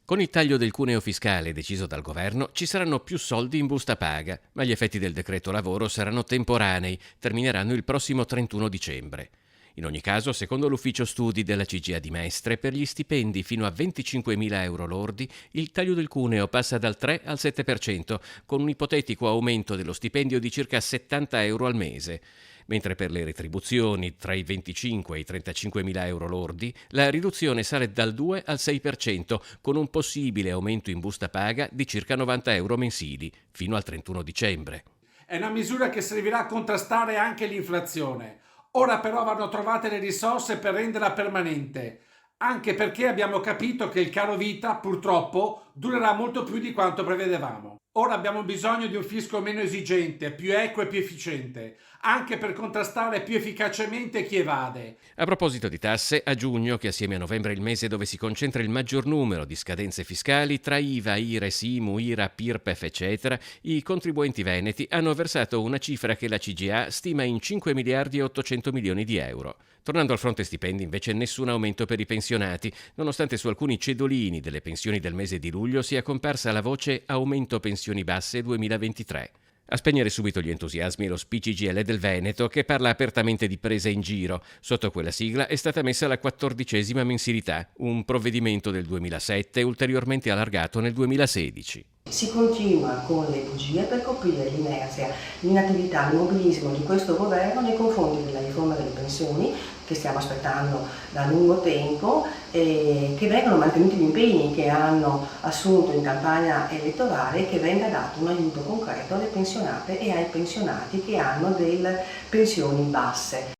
Con il taglio del cuneo fiscale deciso dal governo ci saranno più soldi in busta paga, ma gli effetti del decreto lavoro saranno temporanei, termineranno il prossimo 31 dicembre. In ogni caso, secondo l'ufficio studi della CGIA di Mestre, per gli stipendi fino a 25.000 euro lordi, il taglio del cuneo passa dal 3 al 7%, con un ipotetico aumento dello stipendio di circa 70 euro al mese. Mentre per le retribuzioni tra i 25 e i 35.000 euro lordi, la riduzione sale dal 2 al 6%, con un possibile aumento in busta paga di circa 90 euro mensili, fino al 31 dicembre. È una misura che servirà a contrastare anche l'inflazione. Ora però vanno trovate le risorse per renderla permanente, anche perché abbiamo capito che il caro vita purtroppo durerà molto più di quanto prevedevamo. Ora abbiamo bisogno di un fisco meno esigente, più equo e più efficiente, anche per contrastare più efficacemente chi evade. A proposito di tasse, a giugno, che assieme a novembre è il mese dove si concentra il maggior numero di scadenze fiscali, tra IVA, IRES, IMU, IRAP, IRPEF, eccetera, i contribuenti veneti hanno versato una cifra che la CGA stima in 5 miliardi e 800 milioni di euro. Tornando al fronte stipendi, invece, nessun aumento per i pensionati, nonostante su alcuni cedolini delle pensioni del mese di luglio sia comparsa la voce aumento pensioni basse 2023. A spegnere subito gli entusiasmi lo SPI-CGIL del Veneto, che parla apertamente di presa in giro. Sotto quella sigla è stata messa la 14ª mensilità, un provvedimento del 2007 ulteriormente allargato nel 2016. Si continua con le bugie per coprire l'inerzia, l'inattività, l'immobilismo di questo governo nei confronti della riforma delle pensioni che stiamo aspettando da lungo tempo e che vengano mantenuti gli impegni che hanno assunto in campagna elettorale e che venga dato un aiuto concreto alle pensionate e ai pensionati che hanno delle pensioni basse.